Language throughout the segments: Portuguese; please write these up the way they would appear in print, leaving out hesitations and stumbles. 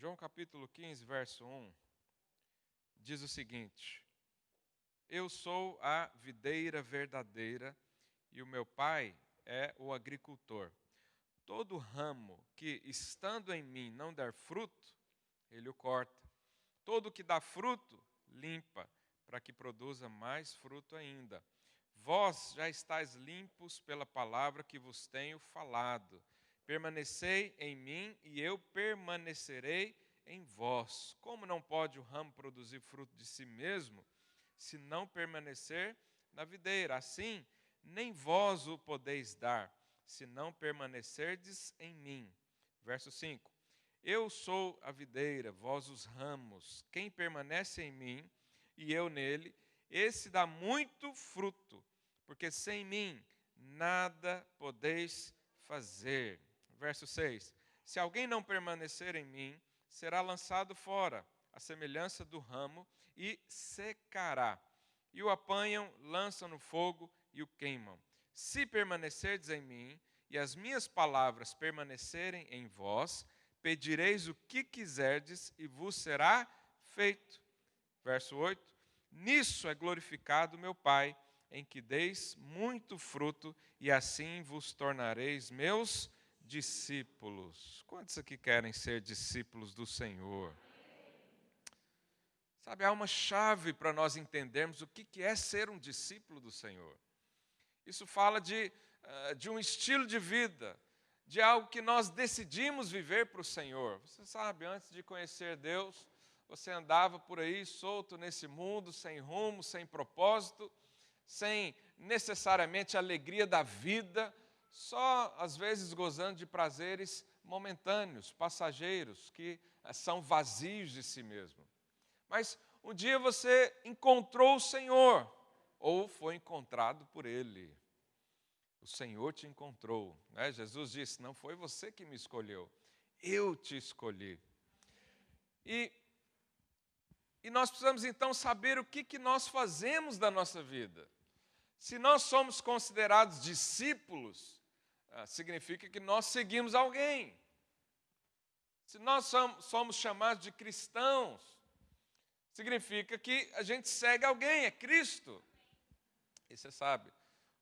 João capítulo 15, verso 1, diz o seguinte: Eu sou a videira verdadeira e o meu pai é o agricultor. Todo ramo que, estando em mim, não der fruto, ele o corta. Todo que dá fruto, limpa, para que produza mais fruto ainda. Vós já estáis limpos pela palavra que vos tenho falado. Permanecei em mim e eu permanecerei em vós. Como não pode o ramo produzir fruto de si mesmo, se não permanecer na videira? Assim, nem vós o podeis dar, se não permanecerdes em mim. Verso 5. Eu sou a videira, vós os ramos. Quem permanece em mim e eu nele, esse dá muito fruto, porque sem mim nada podeis fazer. Verso 6. Se alguém não permanecer em mim, será lançado fora, à semelhança do ramo, e secará. E o apanham, lançam no fogo e o queimam. Se permanecerdes em mim, e as minhas palavras permanecerem em vós, pedireis o que quiserdes e vos será feito. Verso 8. Nisso é glorificado meu Pai, em que deis muito fruto, e assim vos tornareis meus discípulos. Quantos aqui querem ser discípulos do Senhor? Sabe, há uma chave para nós entendermos o que é ser um discípulo do Senhor. Isso fala de um estilo de vida, de algo que nós decidimos viver para o Senhor. Você sabe, antes de conhecer Deus, você andava por aí solto nesse mundo, sem rumo, sem propósito, sem necessariamente a alegria da vida, só às vezes gozando de prazeres momentâneos, passageiros, que são vazios de si mesmo. Mas um dia você encontrou o Senhor, ou foi encontrado por Ele. O Senhor te encontrou, né? Jesus disse, não foi você que me escolheu, eu te escolhi. E nós precisamos então saber o que nós fazemos da nossa vida. Se nós somos considerados discípulos, significa que nós seguimos alguém. Se nós somos chamados de cristãos, significa que a gente segue alguém, é Cristo. E você sabe,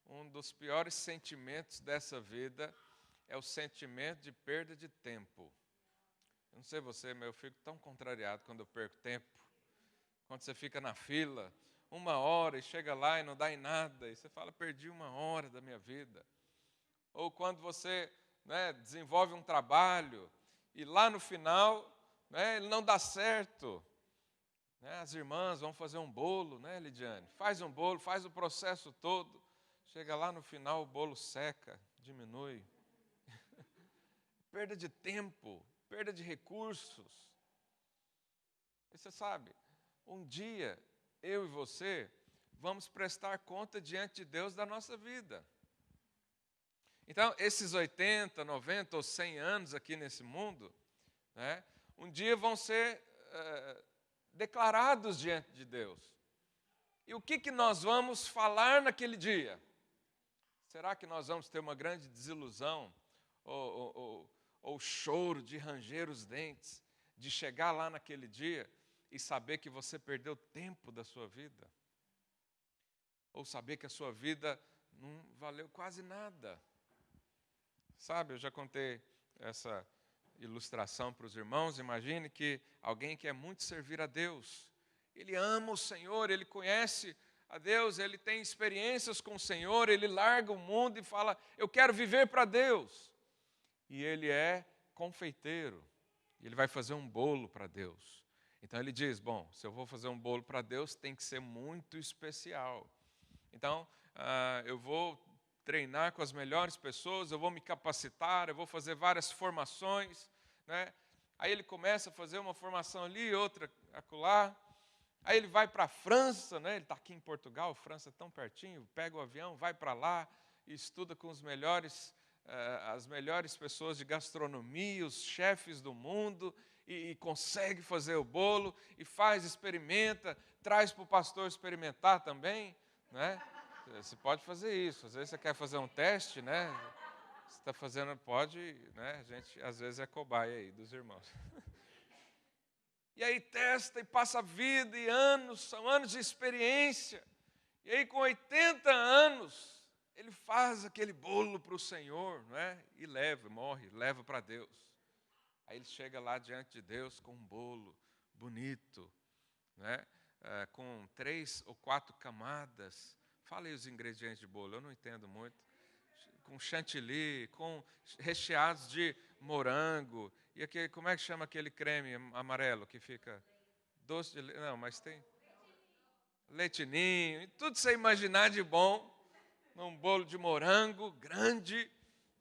um dos piores sentimentos dessa vida é o sentimento de perda de tempo. Eu não sei você, mas eu fico tão contrariado quando eu perco tempo. Quando você fica na fila, 1 hora e chega lá e não dá em nada, e você fala, perdi 1 hora da minha vida. Ou quando você desenvolve um trabalho e lá no final ele não dá certo. As irmãs vão fazer um bolo, Lidiane? Faz um bolo, faz o processo todo. Chega lá no final, o bolo seca, diminui. Perda de tempo, perda de recursos. E você sabe, um dia, eu e você, vamos prestar conta diante de Deus da nossa vida. Então, esses 80, 90 ou 100 anos aqui nesse mundo, um dia vão ser declarados diante de Deus. E o que nós vamos falar naquele dia? Será que nós vamos ter uma grande desilusão ou choro de ranger os dentes, de chegar lá naquele dia e saber que você perdeu tempo da sua vida? Ou saber que a sua vida não valeu quase nada? Sabe, eu já contei essa ilustração para os irmãos. Imagine que alguém quer muito servir a Deus. Ele ama o Senhor, ele conhece a Deus, ele tem experiências com o Senhor, ele larga o mundo e fala, eu quero viver para Deus. E ele é confeiteiro, ele vai fazer um bolo para Deus. Então ele diz, bom, se eu vou fazer um bolo para Deus, tem que ser muito especial. Então, eu vou treinar com as melhores pessoas, eu vou me capacitar, eu vou fazer várias formações. Aí ele começa a fazer uma formação ali, outra acolá. Aí ele vai para a França, ele está aqui em Portugal, a França é tão pertinho, pega o avião, vai para lá e estuda com as melhores pessoas de gastronomia, os chefes do mundo, e consegue fazer o bolo, e faz, experimenta, traz para o pastor experimentar também. Você pode fazer isso, às vezes você quer fazer um teste, você está fazendo, pode, a gente às vezes é cobaia aí dos irmãos. E aí testa e passa a vida e anos, são anos de experiência. E aí com 80 anos, ele faz aquele bolo para o Senhor, não é? E morre, leva para Deus. Aí ele chega lá diante de Deus com um bolo bonito, né? Com 3 ou 4 camadas. Fala aí os ingredientes de bolo, eu não entendo muito. Com chantilly, recheados de morango. E aquele, como é que chama aquele creme amarelo que fica doce de leite? Não, mas tem leitinho, tudo você imaginar de bom, num bolo de morango grande,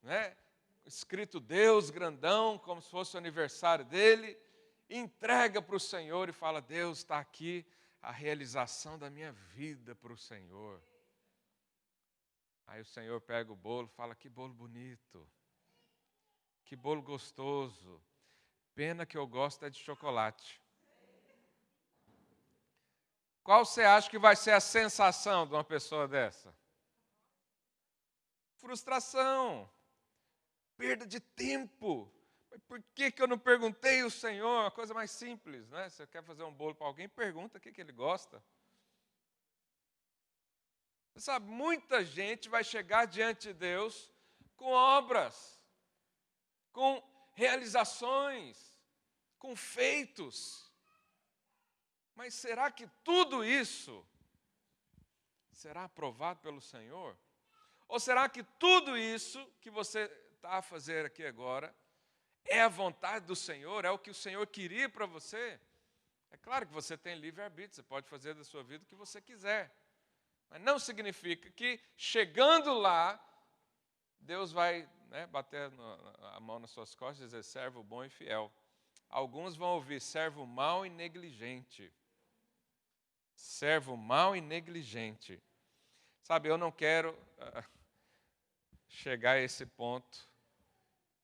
né? Escrito Deus grandão, como se fosse o aniversário dele, entrega para o Senhor e fala: Deus, está aqui a realização da minha vida para o Senhor. Aí o Senhor pega o bolo e fala: que bolo bonito, que bolo gostoso, pena que eu gosto é de chocolate. Qual você acha que vai ser a sensação de uma pessoa dessa? Frustração, perda de tempo. Por que eu não perguntei ao Senhor? Uma coisa mais simples, né? Você quer fazer um bolo para alguém, pergunta o que ele gosta. Você sabe, muita gente vai chegar diante de Deus com obras, com realizações, com feitos. Mas será que tudo isso será aprovado pelo Senhor? Ou será que tudo isso que você está a fazer aqui agora é a vontade do Senhor? É o que o Senhor queria para você? É claro que você tem livre-arbítrio, você pode fazer da sua vida o que você quiser. Mas não significa que, chegando lá, Deus vai, né, bater a mão nas suas costas e dizer: servo bom e fiel. Alguns vão ouvir: servo mau e negligente. Servo mau e negligente. Sabe, eu não quero chegar a esse ponto.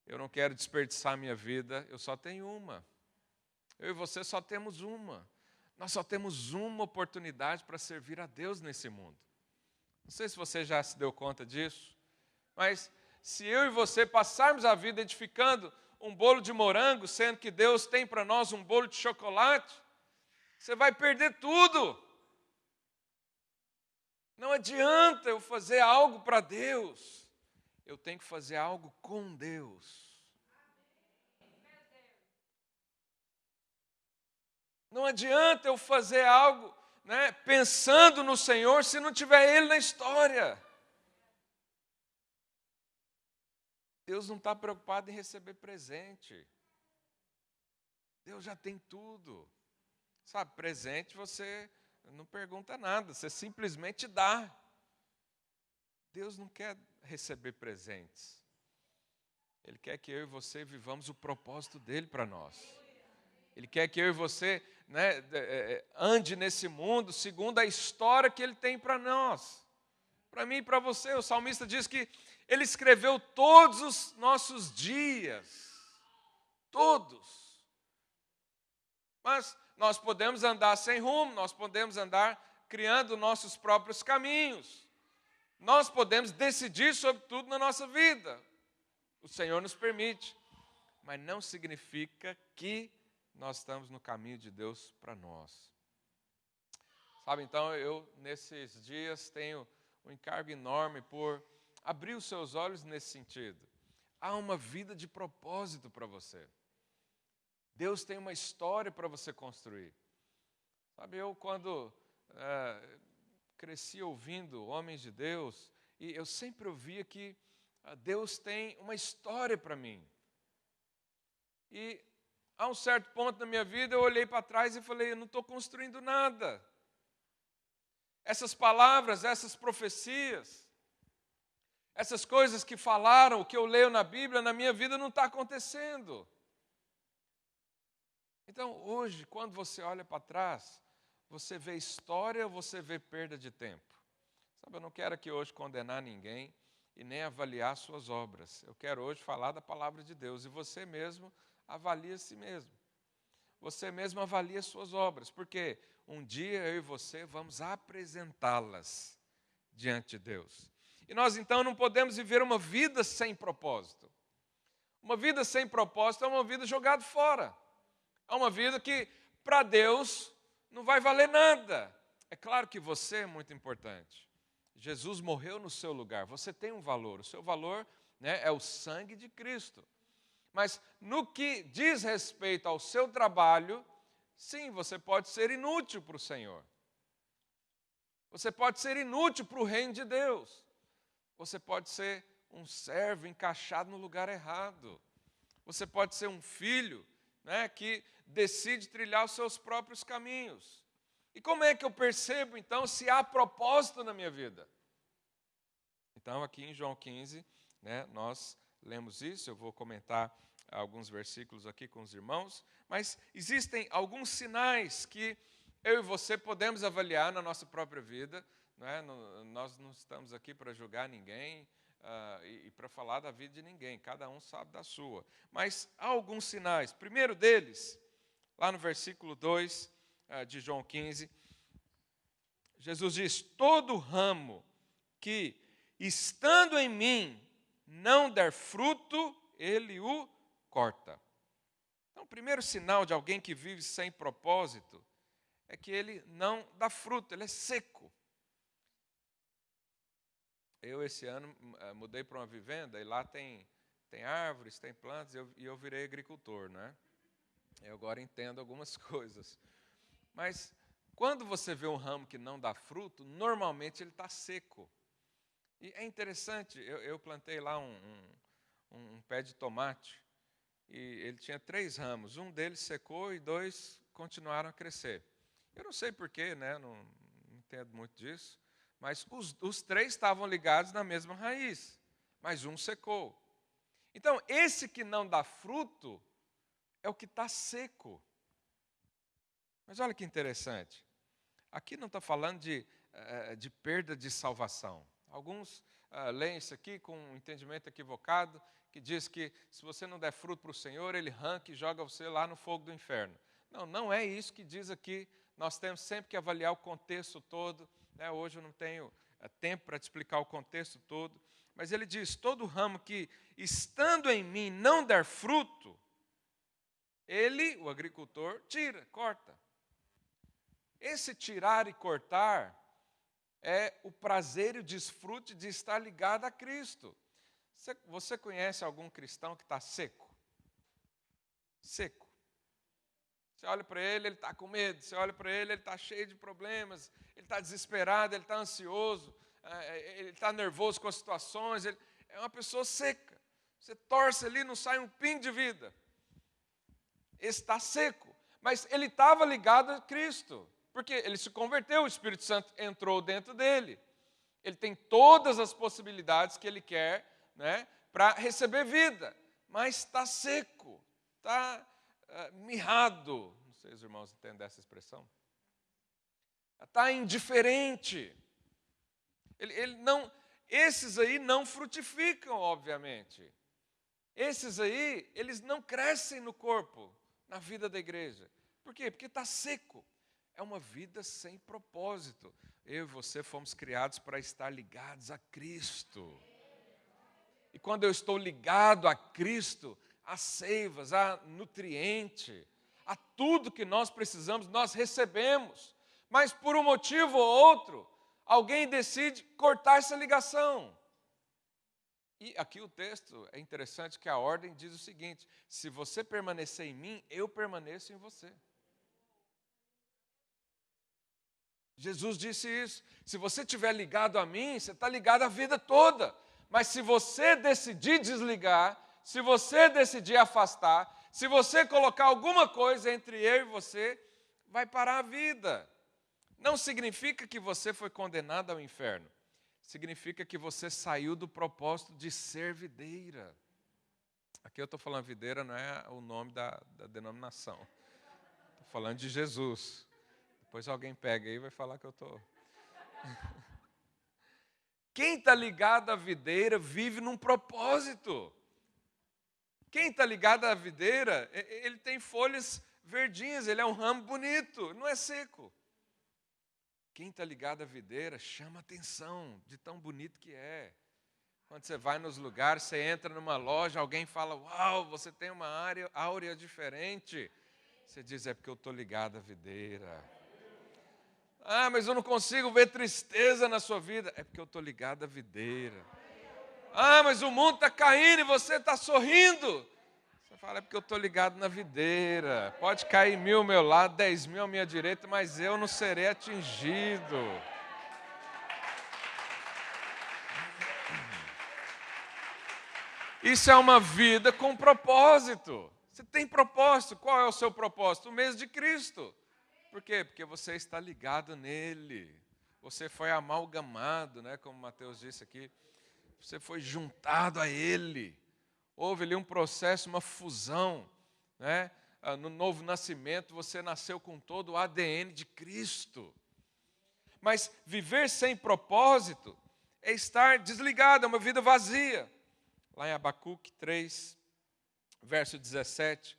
Eu não quero desperdiçar a minha vida. Eu só tenho uma. Eu e você só temos uma. Nós só temos uma oportunidade para servir a Deus nesse mundo. Não sei se você já se deu conta disso, mas se eu e você passarmos a vida edificando um bolo de morango, sendo que Deus tem para nós um bolo de chocolate, você vai perder tudo. Não adianta eu fazer algo para Deus, eu tenho que fazer algo com Deus. Não adianta eu fazer algo, né, pensando no Senhor se não tiver Ele na história. Deus não está preocupado em receber presente. Deus já tem tudo. Sabe, presente você não pergunta nada, você simplesmente dá. Deus não quer receber presentes. Ele quer que eu e você vivamos o propósito dele para nós. Ele quer que eu e você, né, ande nesse mundo segundo a história que ele tem para nós. Para mim e para você. O salmista diz que ele escreveu todos os nossos dias. Todos. Mas nós podemos andar sem rumo, nós podemos andar criando nossos próprios caminhos. Nós podemos decidir sobre tudo na nossa vida. O Senhor nos permite. Mas não significa que nós estamos no caminho de Deus para nós. Sabe, então eu nesses dias tenho um encargo enorme por abrir os seus olhos nesse sentido. Há uma vida de propósito para você. Deus tem uma história para você construir. Sabe, eu quando cresci ouvindo homens de Deus, e eu sempre ouvia que Deus tem uma história para mim. E a um certo ponto da minha vida eu olhei para trás e falei: eu não estou construindo nada. Essas palavras, essas profecias, essas coisas que falaram, o que eu leio na Bíblia, na minha vida não está acontecendo. Então, hoje, quando você olha para trás, você vê história ou você vê perda de tempo? Sabe, eu não quero aqui hoje condenar ninguém e nem avaliar suas obras. Eu quero hoje falar da palavra de Deus. E você mesmo avalia a si mesmo. Você mesmo avalia suas obras. Porque um dia eu e você vamos apresentá-las diante de Deus. E nós então não podemos viver uma vida sem propósito. Uma vida sem propósito é uma vida jogada fora. É uma vida que para Deus não vai valer nada. É claro que você é muito importante. Jesus morreu no seu lugar, você tem um valor, o seu valor, né, é o sangue de Cristo. Mas no que diz respeito ao seu trabalho, sim, você pode ser inútil para o Senhor. Você pode ser inútil para o reino de Deus. Você pode ser um servo encaixado no lugar errado. Você pode ser um filho, né, que decide trilhar os seus próprios caminhos. E como é que eu percebo, então, se há propósito na minha vida? Então, aqui em João 15, né, nós lemos isso, eu vou comentar alguns versículos aqui com os irmãos, mas existem alguns sinais que eu e você podemos avaliar na nossa própria vida, né? Nós não estamos aqui para julgar ninguém e para falar da vida de ninguém, cada um sabe da sua. Mas há alguns sinais. Primeiro deles, lá no versículo 2 de João 15, Jesus diz: todo ramo que, estando em mim, não der fruto, ele o corta. Então, o primeiro sinal de alguém que vive sem propósito é que ele não dá fruto, ele é seco. Eu, esse ano, mudei para uma vivenda e lá tem árvores, tem plantas, e eu virei agricultor, né? Eu agora entendo algumas coisas. Mas, quando você vê um ramo que não dá fruto, normalmente ele está seco. E é interessante, eu plantei lá um pé de tomate, e ele tinha 3 ramos, um deles secou e 2 continuaram a crescer. Eu não sei porquê, né? Não entendo muito disso, mas os 3 estavam ligados na mesma raiz, mas um secou. Então, esse que não dá fruto é o que está seco. Mas olha que interessante, aqui não está falando de perda de salvação. Alguns leem isso aqui com um entendimento equivocado, que diz que se você não der fruto para o Senhor, Ele arranca e joga você lá no fogo do inferno. Não, não é isso que diz aqui. Nós temos sempre que avaliar o contexto todo, né? Hoje eu não tenho tempo para te explicar o contexto todo, mas ele diz: todo ramo que, estando em mim, não der fruto, ele, o agricultor, tira, corta. Esse tirar e cortar é o prazer e o desfrute de estar ligado a Cristo. Você conhece algum cristão que está seco? Seco. Você olha para ele está com medo. Você olha para ele está cheio de problemas. Ele está desesperado, ele está ansioso, ele está nervoso com as situações. Ele é uma pessoa seca. Você torce ali, não sai um pingo de vida. Esse está seco. Mas ele estava ligado a Cristo. Porque ele se converteu, o Espírito Santo entrou dentro dele. Ele tem todas as possibilidades que ele quer, né, para receber vida. Mas está seco, está mirrado. Não sei se os irmãos entendem essa expressão. Está indiferente. Ele não, esses aí não frutificam, obviamente. Esses aí, eles não crescem no corpo, na vida da igreja. Por quê? Porque está seco. É uma vida sem propósito. Eu e você fomos criados para estar ligados a Cristo. E quando eu estou ligado a Cristo, a seivas, a nutriente, a tudo que nós precisamos, nós recebemos. Mas por um motivo ou outro, alguém decide cortar essa ligação. E aqui o texto, é interessante que a ordem diz o seguinte: se você permanecer em mim, eu permaneço em você. Jesus disse isso. Se você estiver ligado a mim, você está ligado a vida toda. Mas se você decidir desligar, se você decidir afastar, se você colocar alguma coisa entre eu e você, vai parar a vida. Não significa que você foi condenado ao inferno. Significa que você saiu do propósito de ser videira. Aqui eu estou falando videira, não é o nome da denominação. Estou falando de Jesus. Depois alguém pega aí e vai falar que eu estou... Quem está ligado à videira vive num propósito. Quem está ligado à videira, ele tem folhas verdinhas, ele é um ramo bonito, não é seco. Quem está ligado à videira chama atenção de tão bonito que é. Quando você vai nos lugares, você entra numa loja, alguém fala: uau, você tem uma áurea diferente. Você diz, é porque eu estou ligado à videira. Ah, mas eu não consigo ver tristeza na sua vida. É porque eu estou ligado à videira. Ah, mas o mundo está caindo e você está sorrindo. Você fala, é porque eu estou ligado na videira. Pode cair 1.000 ao meu lado, 10.000 à minha direita, mas eu não serei atingido. Isso é uma vida com propósito. Você tem propósito. Qual é o seu propósito? O mesmo de Cristo. Por quê? Porque você está ligado nele. Você foi amalgamado, né? Como Mateus disse aqui. Você foi juntado a ele. Houve ali um processo, uma fusão, né? No novo nascimento, você nasceu com todo o ADN de Cristo. Mas viver sem propósito é estar desligado, é uma vida vazia. Lá em Abacuque 3, verso 17,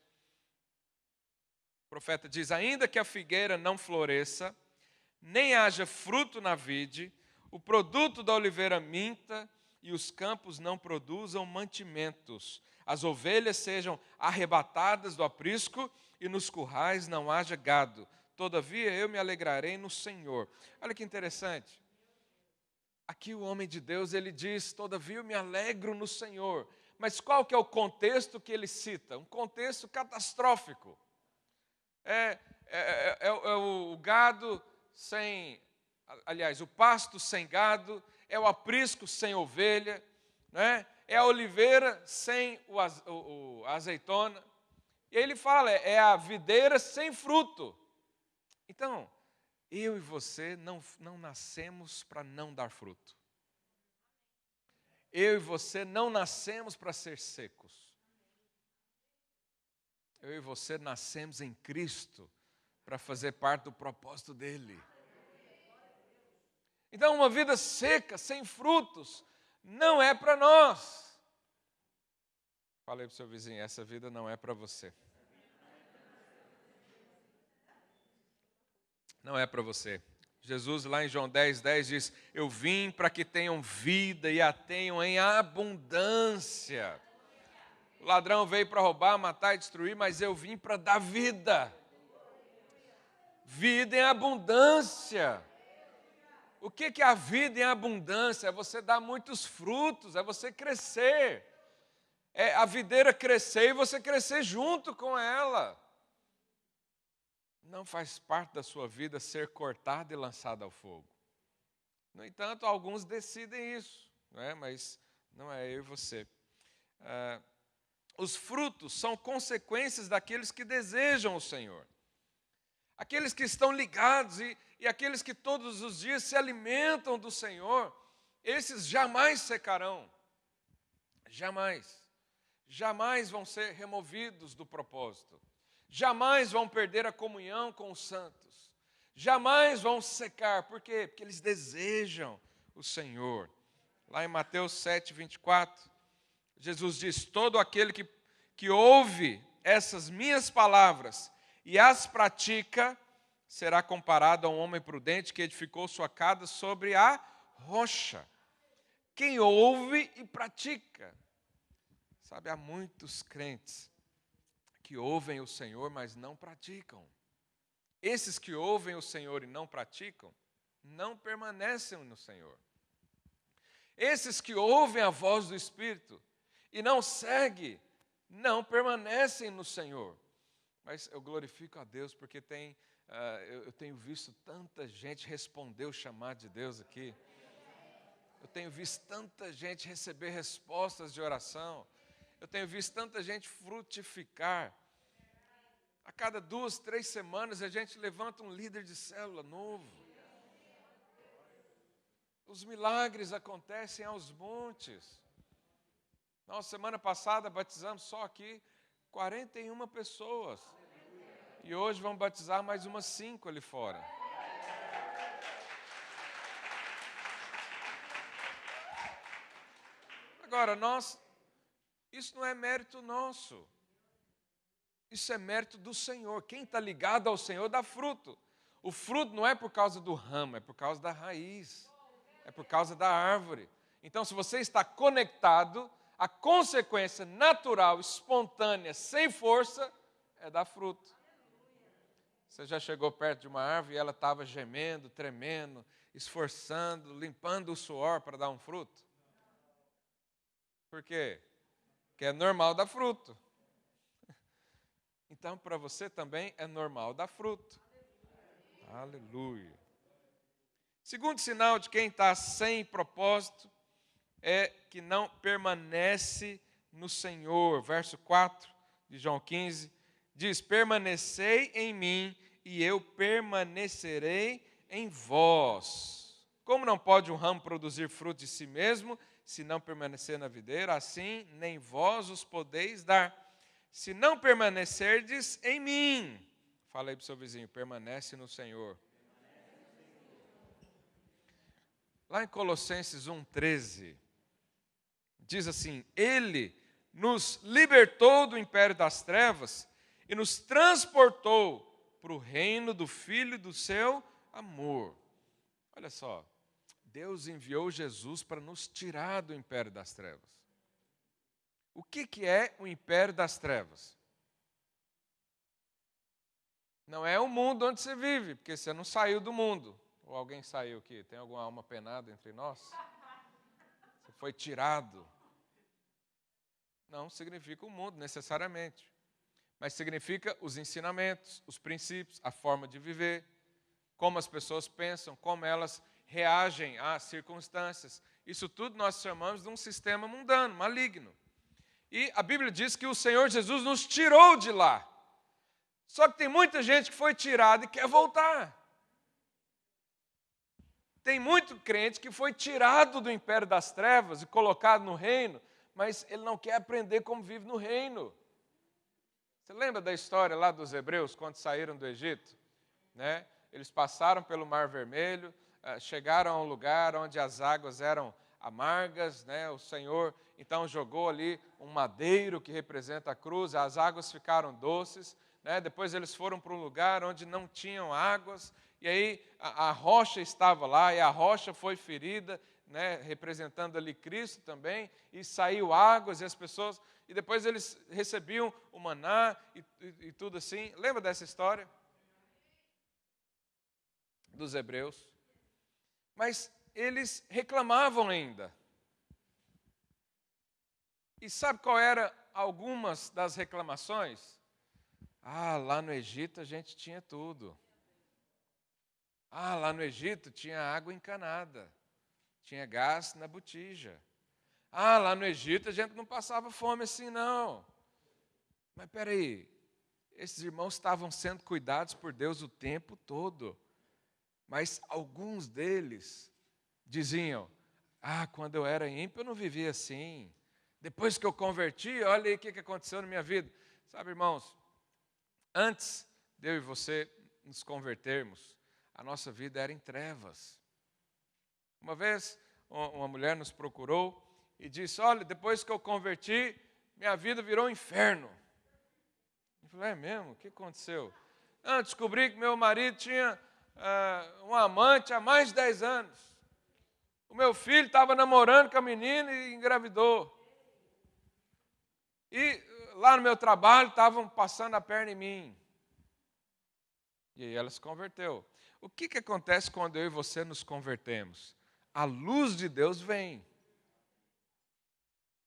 o profeta diz, ainda que a figueira não floresça, nem haja fruto na vide, o produto da oliveira minta, e os campos não produzam mantimentos, as ovelhas sejam arrebatadas do aprisco, e nos currais não haja gado. Todavia eu me alegrarei no Senhor. Olha que interessante. Aqui o homem de Deus, ele diz, todavia eu me alegro no Senhor. Mas qual que é o contexto que ele cita? Um contexto catastrófico. É o gado sem, aliás, o pasto sem gado, é o aprisco sem ovelha, né? É a oliveira sem a azeitona. E aí ele fala, é a videira sem fruto. Então, eu e você não nascemos para não dar fruto. Eu e você não nascemos para ser secos. Eu e você nascemos em Cristo para fazer parte do propósito dele. Então, uma vida seca, sem frutos, não é para nós. Falei para o seu vizinho, essa vida não é para você. Não é para você. Jesus, lá em João 10:10, diz, eu vim para que tenham vida e a tenham em abundância. O ladrão veio para roubar, matar e destruir, mas eu vim para dar vida. Vida em abundância. O que é a vida em abundância? É você dar muitos frutos, é você crescer. É a videira crescer e você crescer junto com ela. Não faz parte da sua vida ser cortada e lançada ao fogo. No entanto, alguns decidem isso, né? Mas não é eu e você. Os frutos são consequências daqueles que desejam o Senhor. Aqueles que estão ligados e aqueles que todos os dias se alimentam do Senhor, esses jamais secarão. Jamais. Jamais vão ser removidos do propósito. Jamais vão perder a comunhão com os santos. Jamais vão secar. Por quê? Porque eles desejam o Senhor. Lá em Mateus 7:24, Jesus diz, todo aquele que ouve essas minhas palavras e as pratica, será comparado a um homem prudente que edificou sua casa sobre a rocha. Quem ouve e pratica. Sabe, há muitos crentes que ouvem o Senhor, mas não praticam. Esses que ouvem o Senhor e não praticam, não permanecem no Senhor. Esses que ouvem a voz do Espírito e não seguem, não permanecem no Senhor. Mas eu glorifico a Deus porque eu tenho visto tanta gente responder o chamado de Deus aqui. Eu tenho visto tanta gente receber respostas de oração. Eu tenho visto tanta gente frutificar. A cada 2, 3 semanas a gente levanta um líder de célula novo. Os milagres acontecem aos montes. Nós, semana passada, batizamos só aqui 41 pessoas. E hoje vamos batizar mais umas 5 ali fora. Agora, isso não é mérito nosso. Isso é mérito do Senhor. Quem está ligado ao Senhor dá fruto. O fruto não é por causa do ramo, é por causa da raiz. É por causa da árvore. Então, se você está conectado, a consequência natural, espontânea, sem força, é dar fruto. Você já chegou perto de uma árvore e ela estava gemendo, tremendo, esforçando, limpando o suor para dar um fruto? Por quê? Porque é normal dar fruto. Então, para você também é normal dar fruto. Aleluia. Segundo sinal de quem está sem propósito é que não permanece no Senhor. Verso 4 de João 15 diz: permanecei em mim e eu permanecerei em vós. Como não pode um ramo produzir fruto de si mesmo, se não permanecer na videira, assim nem vós os podeis dar, se não permanecerdes em mim. Fala aí para o seu vizinho, permanece no Senhor. Lá em Colossenses 1,13, diz assim: Ele nos libertou do império das trevas e nos transportou para o reino do Filho do seu amor. Olha só, Deus enviou Jesus para nos tirar do império das trevas. O que é o império das trevas? Não é o mundo onde você vive, porque você não saiu do mundo. Ou alguém saiu aqui? Tem alguma alma penada entre nós? Você foi tirado. Não significa o mundo necessariamente, mas significa os ensinamentos, os princípios, a forma de viver, como as pessoas pensam, como elas reagem às circunstâncias. Isso tudo nós chamamos de um sistema mundano, maligno. E a Bíblia diz que o Senhor Jesus nos tirou de lá. Só que tem muita gente que foi tirada e quer voltar. Tem muito crente que foi tirado do império das trevas e colocado no reino, mas ele não quer aprender como vive no reino. Você lembra da história lá dos hebreus, quando saíram do Egito? Né? Eles passaram pelo Mar Vermelho, chegaram a um lugar onde as águas eram amargas, né? O Senhor então jogou ali um madeiro que representa a cruz, as águas ficaram doces, né? Depois eles foram para um lugar onde não tinham águas, e aí a rocha estava lá, e a rocha foi ferida, né? Representando ali Cristo também, e saiu águas, e as pessoas, e depois eles recebiam o maná e tudo assim. Lembra dessa história? Dos hebreus. Mas eles reclamavam ainda. E sabe qual era algumas das reclamações? Lá no Egito a gente tinha tudo. Lá no Egito tinha água encanada, tinha gás na botija. Lá no Egito a gente não passava fome assim não. Mas espera aí, esses irmãos estavam sendo cuidados por Deus o tempo todo. Mas alguns deles diziam: quando eu era ímpio eu não vivia assim. Depois que eu converti, olha aí o que aconteceu na minha vida. Sabe, irmãos, antes de eu e você nos convertermos, a nossa vida era em trevas. Uma vez, uma mulher nos procurou e disse: olha, depois que eu converti, minha vida virou um inferno. Eu falei: é mesmo? O que aconteceu? Descobri que meu marido tinha um amante há mais de 10 anos. O meu filho estava namorando com a menina e engravidou. E lá no meu trabalho estavam passando a perna em mim. E aí ela se converteu. O que acontece quando eu e você nos convertemos? A luz de Deus vem.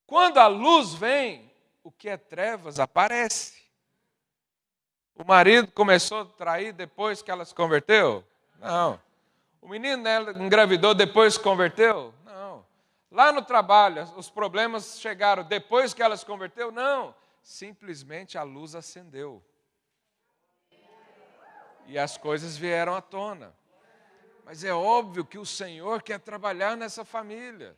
Quando a luz vem, o que é trevas aparece. O marido começou a trair depois que ela se converteu? Não. O menino dela engravidou depois que se converteu? Não. Lá no trabalho, os problemas chegaram depois que ela se converteu? Não. Simplesmente a luz acendeu. E as coisas vieram à tona. Mas é óbvio que o Senhor quer trabalhar nessa família.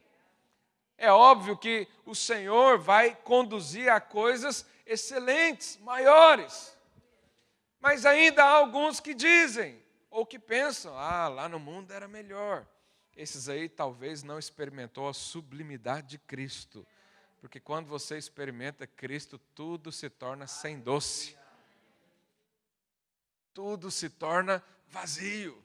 É óbvio que o Senhor vai conduzir a coisas excelentes, maiores. Mas ainda há alguns que dizem, ou que pensam: lá no mundo era melhor. Esses aí talvez não experimentou a sublimidade de Cristo. Porque quando você experimenta Cristo, tudo se torna sem doce. Tudo se torna vazio.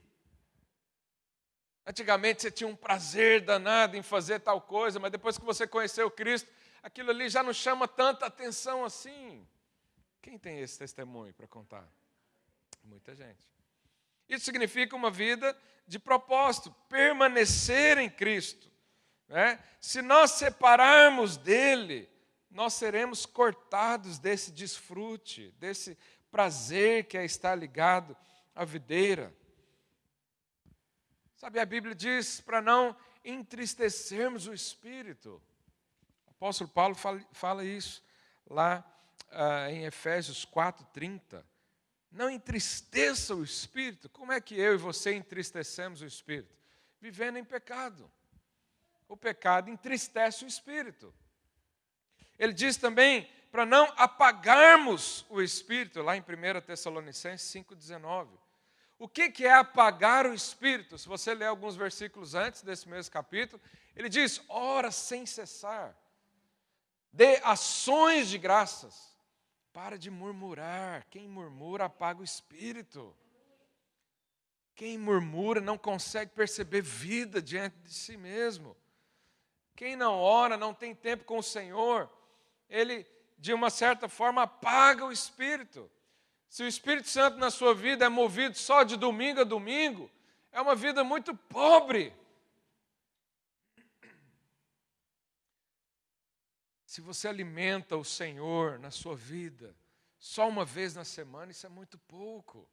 Antigamente você tinha um prazer danado em fazer tal coisa, mas depois que você conheceu Cristo, aquilo ali já não chama tanta atenção assim. Quem tem esse testemunho para contar? Muita gente. Isso significa uma vida de propósito, permanecer em Cristo. Né? Se nós separarmos dele, nós seremos cortados desse desfrute, desse prazer que é estar ligado à videira. Sabe, a Bíblia diz para não entristecermos o Espírito. O apóstolo Paulo fala isso lá em Efésios 4:30. Não entristeça o Espírito. Como é que eu e você entristecemos o Espírito? Vivendo em pecado. O pecado entristece o Espírito. Ele diz também para não apagarmos o Espírito, lá em 1 Tessalonicenses 5,19. O que é apagar o Espírito? Se você ler alguns versículos antes desse mesmo capítulo, ele diz: ora sem cessar, dê ações de graças, para de murmurar. Quem murmura apaga o Espírito. Quem murmura não consegue perceber vida diante de si mesmo. Quem não ora, não tem tempo com o Senhor, ele, de uma certa forma, apaga o Espírito. Se o Espírito Santo na sua vida é movido só de domingo a domingo, é uma vida muito pobre. Se você alimenta o Senhor na sua vida só uma vez na semana, isso é muito pouco.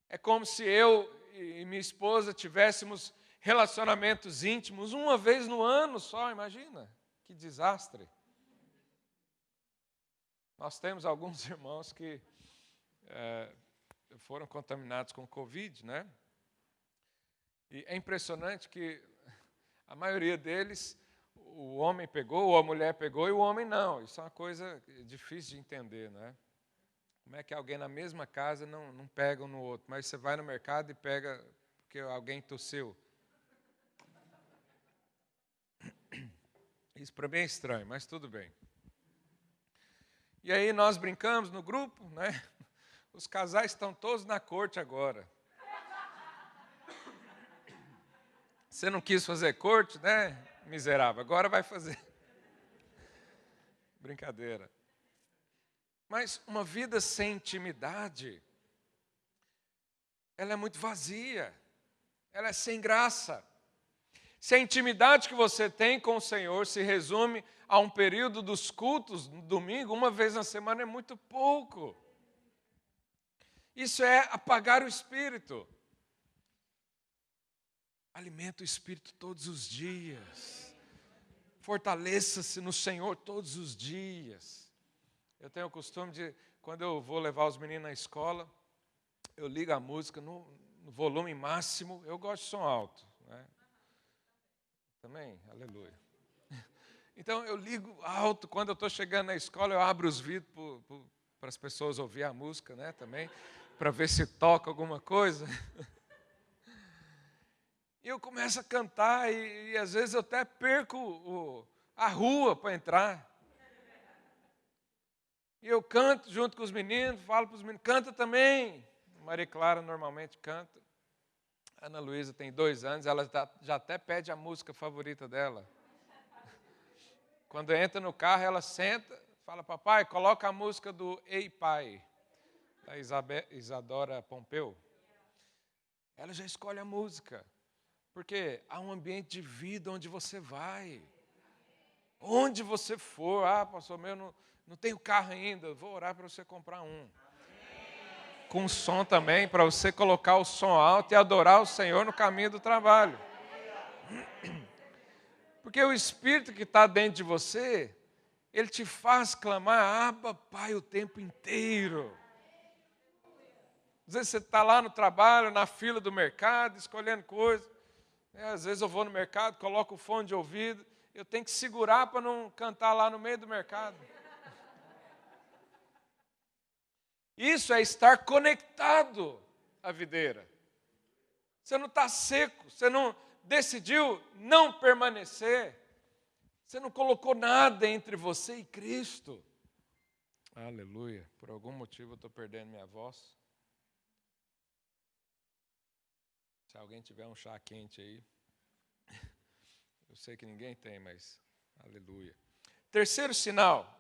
É como se eu e minha esposa tivéssemos relacionamentos íntimos uma vez no ano só, imagina, que desastre. Nós temos alguns irmãos que foram contaminados com Covid, né? E é impressionante que a maioria deles, o homem pegou, ou a mulher pegou, e o homem não. Isso é uma coisa difícil de entender, né? Como é que alguém na mesma casa não pega um no outro, mas você vai no mercado e pega porque alguém tossiu. Isso para mim é estranho, mas tudo bem. E aí nós brincamos no grupo, né? Os casais estão todos na corte agora. Você não quis fazer corte, né? Miserável, agora vai fazer. Brincadeira. Mas uma vida sem intimidade, ela é muito vazia, ela é sem graça. Se a intimidade que você tem com o Senhor se resume a um período dos cultos, no domingo, uma vez na semana, é muito pouco. Isso é apagar o Espírito. Alimenta o Espírito todos os dias. Fortaleça-se no Senhor todos os dias. Eu tenho o costume de, quando eu vou levar os meninos na escola, eu ligo a música no volume máximo. Eu gosto de som alto, né? Também, aleluia. Então eu ligo alto, quando eu estou chegando na escola, eu abro os vidros para as pessoas ouvir a música, né, também, para ver se toca alguma coisa. E eu começo a cantar e às vezes eu até perco a rua para entrar. E eu canto junto com os meninos, falo para os meninos, canta também. Maria Clara normalmente canta. Ana Luísa tem 2 anos, ela já até pede a música favorita dela. Quando entra no carro, ela senta, fala, papai, coloca a música do Ei Pai, da Isadora Pompeu. Ela já escolhe a música, porque há um ambiente de vida onde você vai. Onde você for, pastor, meu, não tenho carro ainda, vou orar para você comprar um. Com som também, para você colocar o som alto e adorar o Senhor no caminho do trabalho. Porque o Espírito que está dentro de você, ele te faz clamar, Abba, Pai, o tempo inteiro. Às vezes você está lá no trabalho, na fila do mercado, escolhendo coisas. Às vezes eu vou no mercado, coloco o fone de ouvido, eu tenho que segurar para não cantar lá no meio do mercado. Isso é estar conectado à videira. Você não está seco, você não decidiu não permanecer. Você não colocou nada entre você e Cristo. Aleluia. Por algum motivo eu estou perdendo minha voz. Se alguém tiver um chá quente aí. Eu sei que ninguém tem, mas aleluia. Terceiro sinal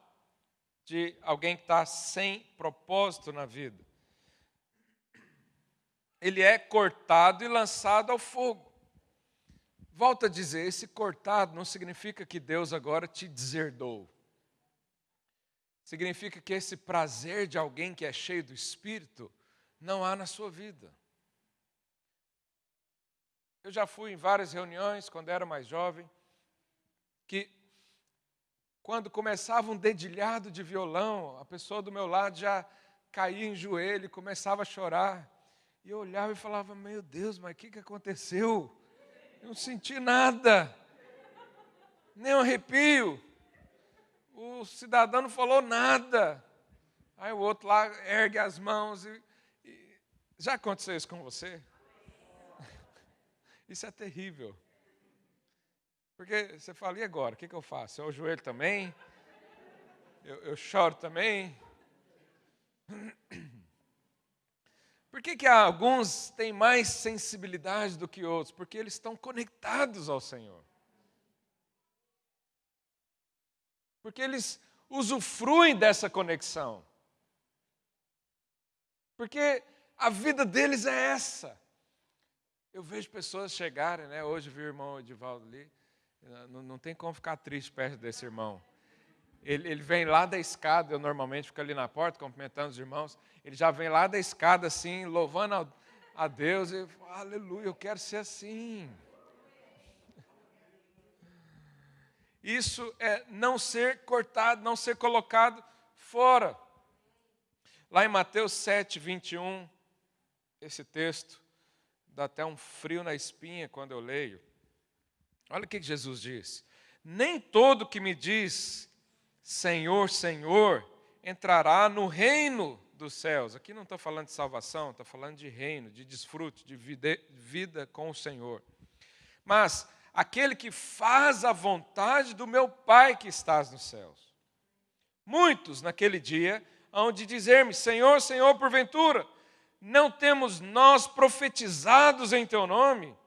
de alguém que está sem propósito na vida. ele é cortado e lançado ao fogo. Volto a dizer, esse cortado não significa que Deus agora te deserdou. Significa que esse prazer de alguém que é cheio do Espírito não há na sua vida. Eu já fui em várias reuniões, quando era mais jovem, que quando começava um dedilhado de violão, a pessoa do meu lado já caía em joelho e começava a chorar. E eu olhava e falava, meu Deus, mas o que aconteceu? Eu não senti nada, nem um arrepio. O cidadão não falou nada. Aí o outro lá ergue as mãos. Já aconteceu isso com você? Isso é terrível. Porque você fala, e agora? O que eu faço? Eu ajoelho também? Eu choro também? Por que alguns têm mais sensibilidade do que outros? Porque eles estão conectados ao Senhor. Porque eles usufruem dessa conexão. Porque a vida deles é essa. Eu vejo pessoas chegarem, né? Hoje vi o irmão Edivaldo ali. Não tem como ficar triste perto desse irmão. Ele vem lá da escada, eu normalmente fico ali na porta, cumprimentando os irmãos. Ele já vem lá da escada assim, louvando a Deus. E aleluia, eu quero ser assim. Isso é não ser cortado, não ser colocado fora. Lá em Mateus 7, 21, esse texto dá até um frio na espinha quando eu leio. Olha o que Jesus diz. Nem todo que me diz, Senhor, Senhor, entrará no reino dos céus. Aqui não estou falando de salvação, estou falando de reino, de desfrute, de vida com o Senhor. Mas aquele que faz a vontade do meu Pai que estás nos céus. Muitos naquele dia hão de dizer-me, Senhor, Senhor, porventura, não temos nós profetizados em teu nome?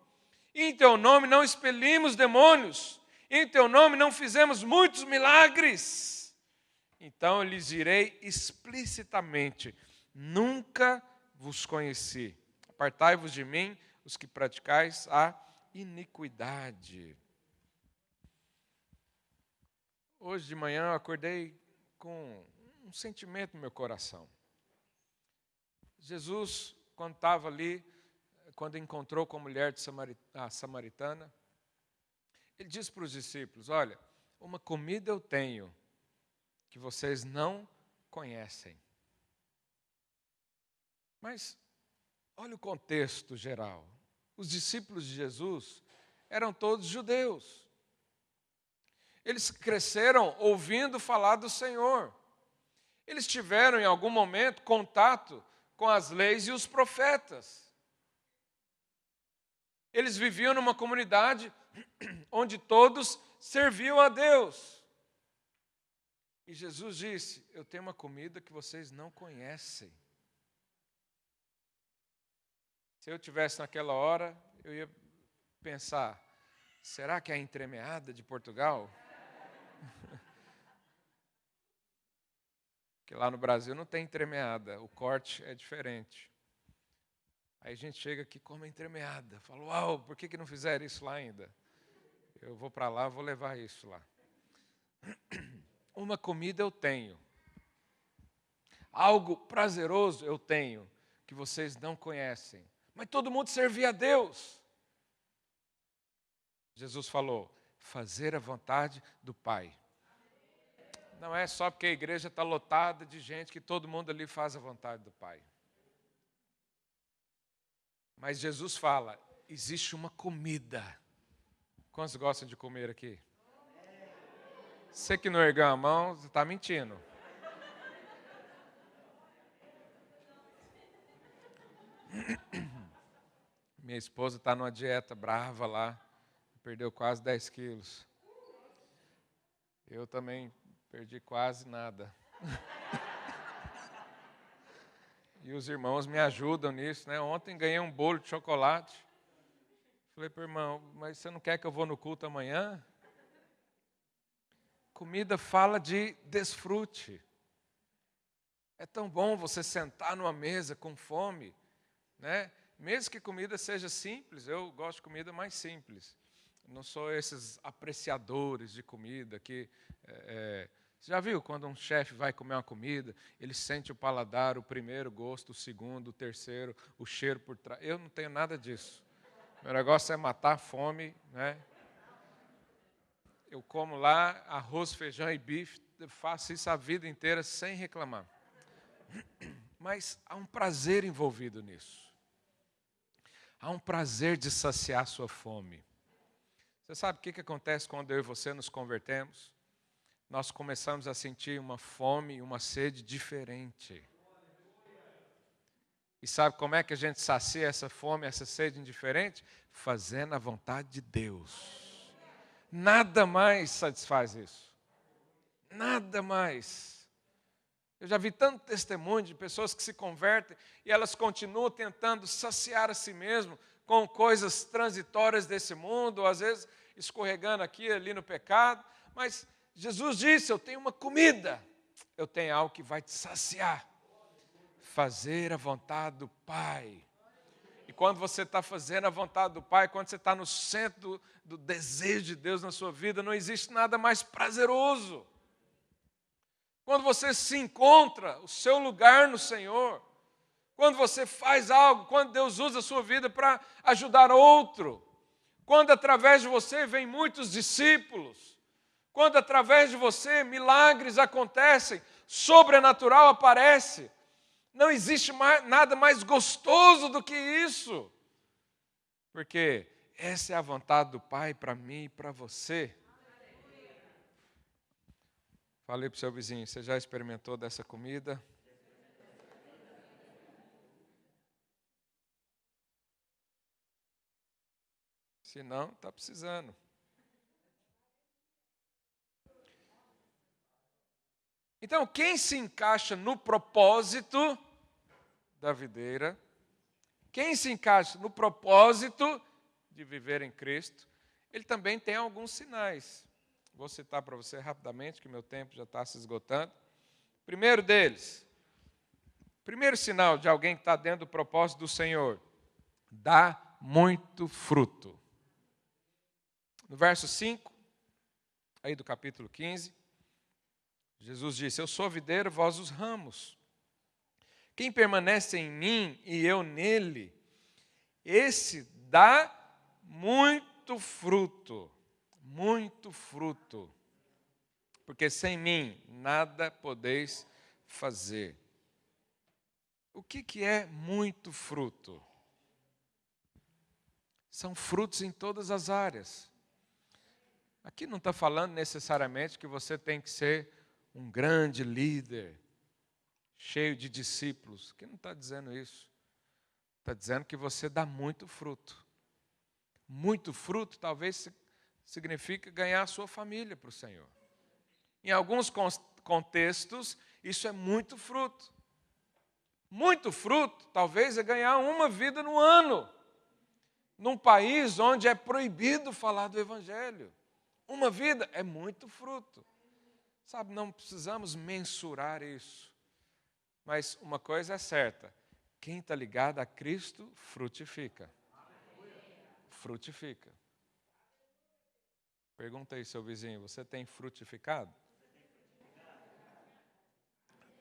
E em teu nome não expelimos demônios? E em teu nome não fizemos muitos milagres? Então eu lhes direi explicitamente, nunca vos conheci. Apartai-vos de mim, os que praticais a iniquidade. Hoje de manhã eu acordei com um sentimento no meu coração. Jesus, quando estava ali, quando encontrou com a mulher samaritana, ele disse para os discípulos, olha, uma comida eu tenho que vocês não conhecem. Mas olha o contexto geral. Os discípulos de Jesus eram todos judeus. Eles cresceram ouvindo falar do Senhor. Eles tiveram em algum momento contato com as leis e os profetas. Eles viviam numa comunidade onde todos serviam a Deus. E Jesus disse, eu tenho uma comida que vocês não conhecem. Se eu tivesse naquela hora, eu ia pensar, será que é a entremeada de Portugal? Porque lá no Brasil não tem entremeada, o corte é diferente. Aí a gente chega aqui como entremeada. Fala, uau, por que não fizeram isso lá ainda? Eu vou para lá, vou levar isso lá. Uma comida eu tenho. Algo prazeroso eu tenho, que vocês não conhecem. Mas todo mundo servia a Deus. Jesus falou, fazer a vontade do Pai. Não é só porque a igreja está lotada de gente que todo mundo ali faz a vontade do Pai. Mas Jesus fala, existe uma comida. Quantos gostam de comer aqui? Você que não ergueu a mão, você está mentindo. Minha esposa está numa dieta brava lá, perdeu quase 10 quilos. Eu também perdi quase nada. E os irmãos me ajudam nisso, né? Ontem ganhei um bolo de chocolate. Falei para o irmão, mas você não quer que eu vou no culto amanhã? Comida fala de desfrute. É tão bom você sentar numa mesa com fome, né? Mesmo que comida seja simples, eu gosto de comida mais simples. Não sou esses apreciadores de comida que... Você já viu quando um chefe vai comer uma comida, ele sente o paladar, o primeiro gosto, o segundo, o terceiro, o cheiro por trás? Eu não tenho nada disso. Meu negócio é matar a fome, né? Eu como lá arroz, feijão e bife, eu faço isso a vida inteira sem reclamar. Mas há um prazer envolvido nisso. Há um prazer de saciar sua fome. Você sabe o que acontece quando eu e você nos convertemos? Nós começamos a sentir uma fome e uma sede diferente. E sabe como é que a gente sacia essa fome, essa sede indiferente? Fazendo a vontade de Deus. Nada mais satisfaz isso. Nada mais. Eu já vi tanto testemunho de pessoas que se convertem e elas continuam tentando saciar a si mesmo com coisas transitórias desse mundo, ou às vezes escorregando aqui e ali no pecado. Mas Jesus disse, eu tenho uma comida, eu tenho algo que vai te saciar. Fazer a vontade do Pai. E quando você está fazendo a vontade do Pai, quando você está no centro do desejo de Deus na sua vida, não existe nada mais prazeroso. Quando você se encontra o seu lugar no Senhor, quando você faz algo, quando Deus usa a sua vida para ajudar outro, quando através de você vem muitos discípulos, quando através de você milagres acontecem, sobrenatural aparece, não existe nada mais gostoso do que isso. Porque essa é a vontade do Pai para mim e para você. Falei para o seu vizinho, você já experimentou dessa comida? Se não, está precisando. Então, quem se encaixa no propósito da videira, quem se encaixa no propósito de viver em Cristo, ele também tem alguns sinais. Vou citar para você rapidamente, que meu tempo já está se esgotando. Primeiro deles, primeiro sinal de alguém que está dentro do propósito do Senhor, dá muito fruto. No verso 5, aí do capítulo 15, Jesus disse, eu sou a videira, vós os ramos. Quem permanece em mim e eu nele, esse dá muito fruto. Muito fruto. Porque sem mim nada podeis fazer. O que é muito fruto? São frutos em todas as áreas. Aqui não está falando necessariamente que você tem que ser um grande líder, cheio de discípulos. Aqui não está dizendo isso. Está dizendo que você dá muito fruto. Muito fruto talvez significa ganhar a sua família para o Senhor. Em alguns contextos, isso é muito fruto. Muito fruto, talvez, é ganhar uma vida no ano. Num país onde é proibido falar do Evangelho. Uma vida é muito fruto. Sabe, não precisamos mensurar isso. Mas uma coisa é certa. Quem está ligado a Cristo, frutifica. Frutifica. Pergunta aí, seu vizinho, você tem frutificado?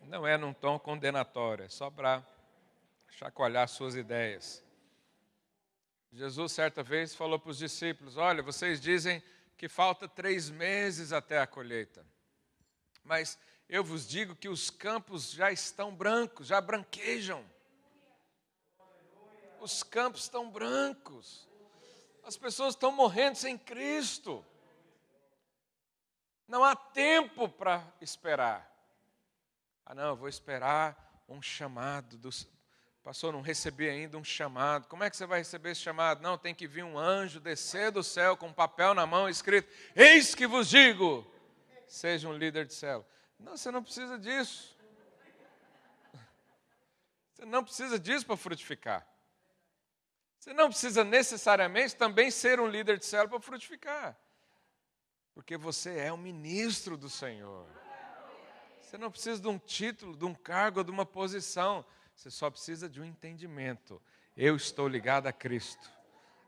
Não é num tom condenatório, é só para chacoalhar suas ideias. Jesus, certa vez, falou para os discípulos, olha, vocês dizem que falta 3 meses até a colheita. Mas eu vos digo que os campos já estão brancos, já branquejam. Os campos estão brancos. As pessoas estão morrendo sem Cristo. Não há tempo para esperar. Ah, não, eu vou esperar um chamado. Pastor, não recebi ainda um chamado. Como é que você vai receber esse chamado? Não, tem que vir um anjo descer do céu com um papel na mão escrito, eis que vos digo, seja um líder de célula. Não, você não precisa disso. Você não precisa disso para frutificar. Você não precisa necessariamente também ser um líder de célula para frutificar. Porque você é um ministro do Senhor. Você não precisa de um título, de um cargo, de uma posição. Você só precisa de um entendimento. eu estou ligado a Cristo.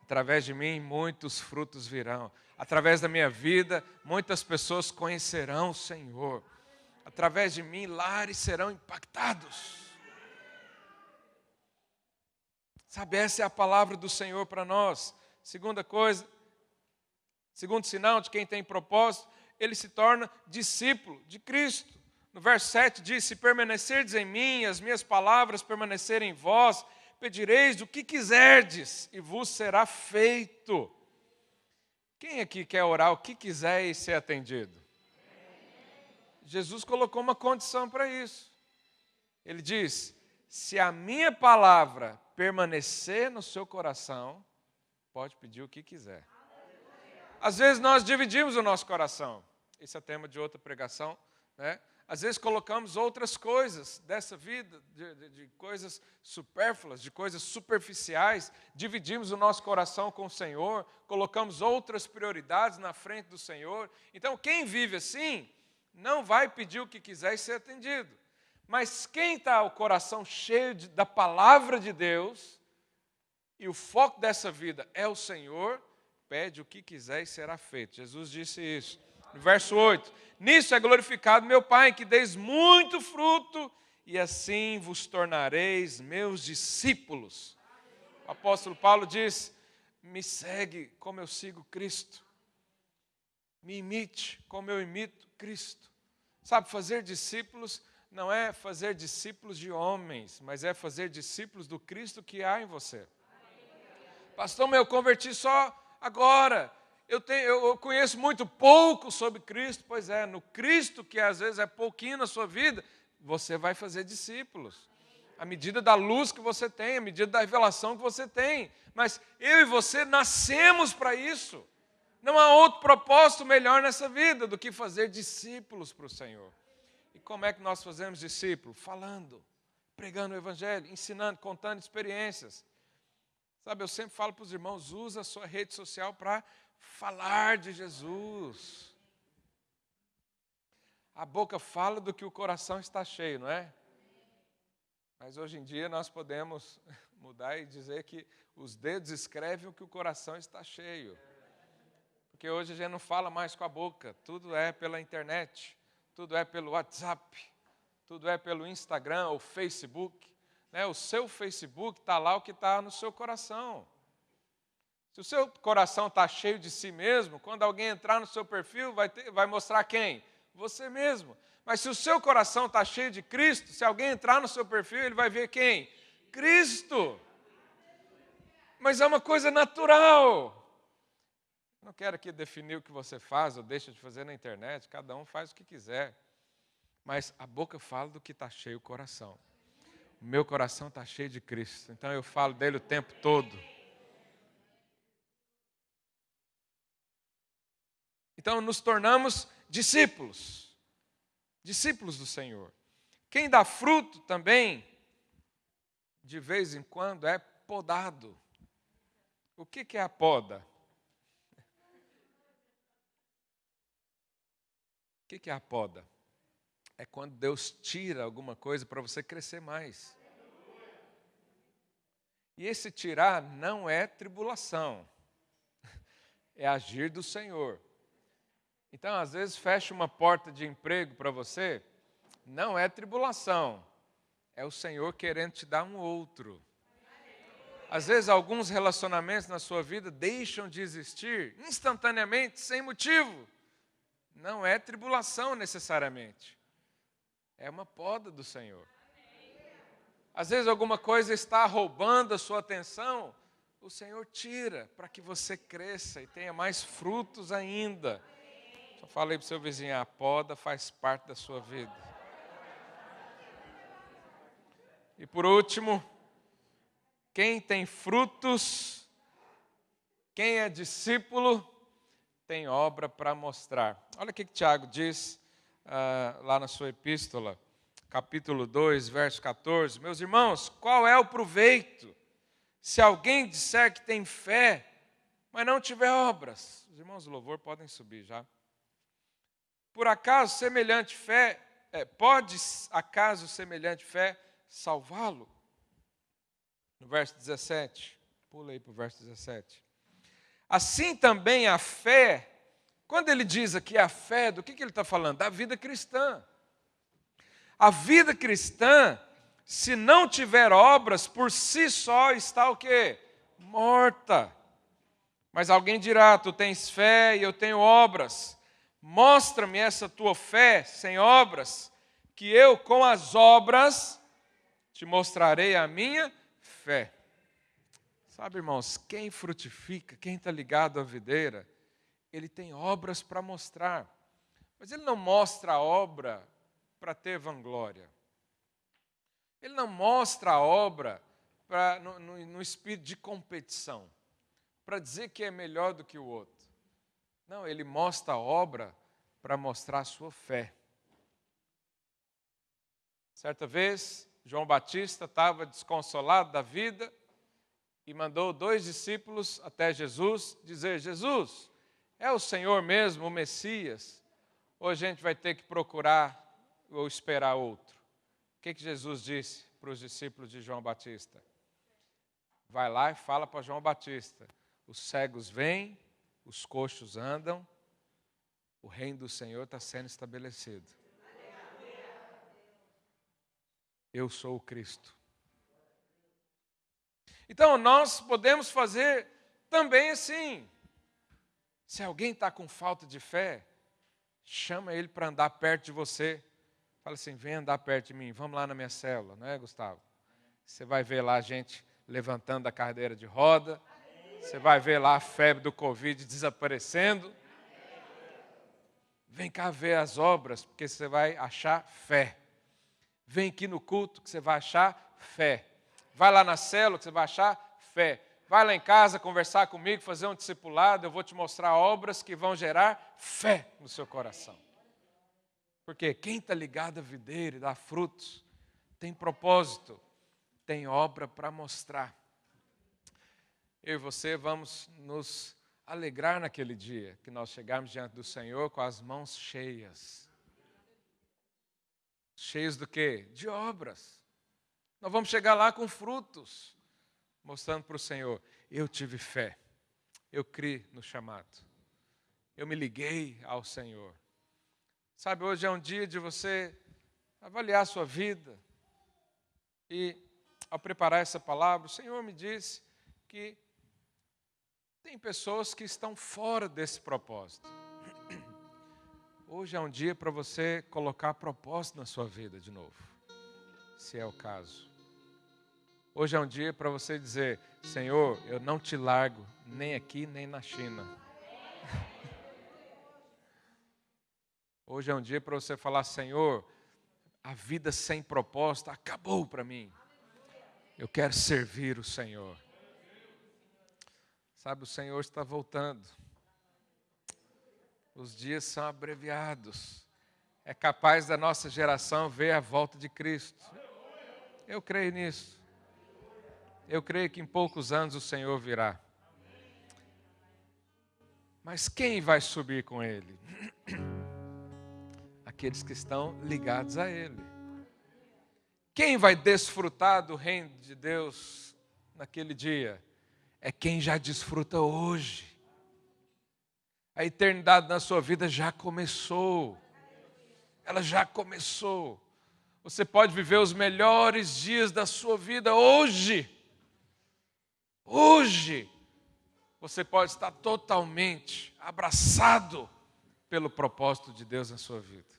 Através de mim, muitos frutos virão. Através da minha vida, muitas pessoas conhecerão o Senhor. Através de mim, lares serão impactados. Sabe, essa é a palavra do Senhor para nós. Segunda coisa, segundo sinal de quem tem propósito, ele se torna discípulo de Cristo. No verso 7 diz, se permanecerdes em mim, as minhas palavras permanecerem em vós, pedireis o que quiserdes e vos será feito. Quem aqui quer orar o que quiser e ser atendido? Jesus colocou uma condição para isso. Ele diz, se a minha palavra permanecer no seu coração, pode pedir o que quiser. Às vezes nós dividimos o nosso coração. Esse é tema de outra pregação, né? Às vezes colocamos outras coisas dessa vida, de coisas supérfluas, de coisas superficiais, dividimos o nosso coração com o Senhor, colocamos outras prioridades na frente do Senhor. Então, quem vive assim, não vai pedir o que quiser e ser atendido. Mas quem está o coração cheio da palavra de Deus, e o foco dessa vida é o Senhor, pede o que quiser e será feito. Jesus disse isso. No verso 8, nisso é glorificado meu Pai, que deis muito fruto, e assim vos tornareis meus discípulos. O apóstolo Paulo diz, me segue como eu sigo Cristo. Me imite como eu imito Cristo. Sabe, fazer discípulos não é fazer discípulos de homens, mas é fazer discípulos do Cristo que há em você. Pastor, mas eu converti só agora. Eu conheço muito pouco sobre Cristo. Pois é, no Cristo, que às vezes é pouquinho na sua vida, você vai fazer discípulos. À medida da luz que você tem, à medida da revelação que você tem. Mas eu e você nascemos para isso. Não há outro propósito melhor nessa vida do que fazer discípulos para o Senhor. E como é que nós fazemos discípulos? Falando, pregando o Evangelho, ensinando, contando experiências. Sabe, eu sempre falo para os irmãos, usa a sua rede social para falar de Jesus. A boca fala do que o coração está cheio, não é? Mas hoje em dia nós podemos mudar e dizer que os dedos escrevem o que o coração está cheio. Porque hoje a gente não fala mais com a boca, tudo é pela internet, tudo é pelo WhatsApp, tudo é pelo Instagram ou Facebook. Né? O seu Facebook está lá o que está no seu coração. Se o seu coração está cheio de si mesmo, quando alguém entrar no seu perfil, vai mostrar quem? Você mesmo. Mas se o seu coração está cheio de Cristo, se alguém entrar no seu perfil, ele vai ver quem? Cristo. Mas é uma coisa natural. Não quero aqui definir o que você faz ou deixa de fazer na internet, cada um faz o que quiser. Mas a boca fala do que está cheio o coração. O meu coração está cheio de Cristo, então eu falo dele o tempo todo. Então nos tornamos discípulos, discípulos do Senhor. Quem dá fruto também, de vez em quando, é podado. O que é a poda? O que é a poda? É quando Deus tira alguma coisa para você crescer mais. E esse tirar não é tribulação, é agir do Senhor. Então, às vezes, fecha uma porta de emprego para você, não é tribulação, é o Senhor querendo te dar um outro. Às vezes, alguns relacionamentos na sua vida deixam de existir instantaneamente, sem motivo. Não é tribulação necessariamente, é uma poda do Senhor. Às vezes, alguma coisa está roubando a sua atenção, o Senhor tira para que você cresça e tenha mais frutos ainda. Eu falei para o seu vizinho, a poda faz parte da sua vida. E por último, quem tem frutos, quem é discípulo, tem obra para mostrar. Olha o que Tiago diz lá na sua epístola, capítulo 2, verso 14. Meus irmãos, qual é o proveito se alguém disser que tem fé, mas não tiver obras? Os irmãos do louvor podem subir já. Por acaso semelhante fé, pode acaso semelhante fé salvá-lo? no verso 17. Pula aí para o verso 17. Assim também a fé, quando ele diz aqui a fé, do que ele está falando? Da vida cristã. A vida cristã, se não tiver obras, por si só está o quê? Morta. Mas alguém dirá, tu tens fé e eu tenho obras. Mostra-me essa tua fé sem obras, que eu com as obras te mostrarei a minha fé. Sabe, irmãos, quem frutifica, quem está ligado à videira, ele tem obras para mostrar. Mas ele não mostra a obra para ter vanglória. Ele não mostra a obra no espírito de competição, para dizer que é melhor do que o outro. Não, ele mostra a obra para mostrar a sua fé. Certa vez, João Batista estava desconsolado da vida e mandou 2 discípulos até Jesus dizer: Jesus, é o Senhor mesmo, o Messias? Ou a gente vai ter que procurar ou esperar outro? O que Jesus disse para os discípulos de João Batista? Vai lá e fala para João Batista: os cegos vêm, os coxos andam, o reino do Senhor está sendo estabelecido. Eu sou o Cristo. Então nós podemos fazer também assim. Se alguém está com falta de fé, chama ele para andar perto de você. Fala assim: vem andar perto de mim, vamos lá na minha célula, não é, Gustavo? Você vai ver lá a gente levantando a cadeira de roda, você vai ver lá a febre do Covid desaparecendo. Vem cá ver as obras, porque você vai achar fé. Vem aqui no culto que você vai achar fé. Vai lá na célula que você vai achar fé. Vai lá em casa conversar comigo, fazer um discipulado, eu vou te mostrar obras que vão gerar fé no seu coração. Porque quem está ligado à videira e dá frutos, tem propósito, tem obra para mostrar. Eu e você vamos nos alegrar naquele dia que nós chegarmos diante do Senhor com as mãos cheias. Cheios do quê? De obras. Nós vamos chegar lá com frutos, mostrando para o Senhor: eu tive fé, eu criei no chamado, eu me liguei ao Senhor. Sabe, hoje é um dia de você avaliar a sua vida. E ao preparar essa palavra, o Senhor me disse que tem pessoas que estão fora desse propósito. Hoje é um dia para você colocar propósito na sua vida de novo, se é o caso. Hoje é um dia para você dizer: Senhor, eu não te largo nem aqui nem na China. Hoje é um dia para você falar: Senhor, a vida sem propósito acabou para mim. Eu quero servir o Senhor. Sabe, o Senhor está voltando. Os dias são abreviados. É capaz da nossa geração ver a volta de Cristo. Eu creio nisso. Eu creio que em poucos anos o Senhor virá. Mas quem vai subir com Ele? Aqueles que estão ligados a Ele. Quem vai desfrutar do reino de Deus naquele dia? É quem já desfruta hoje. A eternidade na sua vida já começou. Ela já começou. Você pode viver os melhores dias da sua vida hoje. Hoje. Você pode estar totalmente abraçado pelo propósito de Deus na sua vida.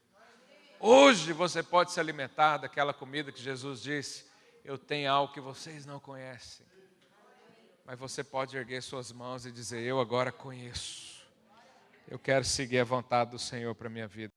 Hoje você pode se alimentar daquela comida que Jesus disse: eu tenho algo que vocês não conhecem. Mas você pode erguer suas mãos e dizer: eu agora conheço. Eu quero seguir a vontade do Senhor para a minha vida.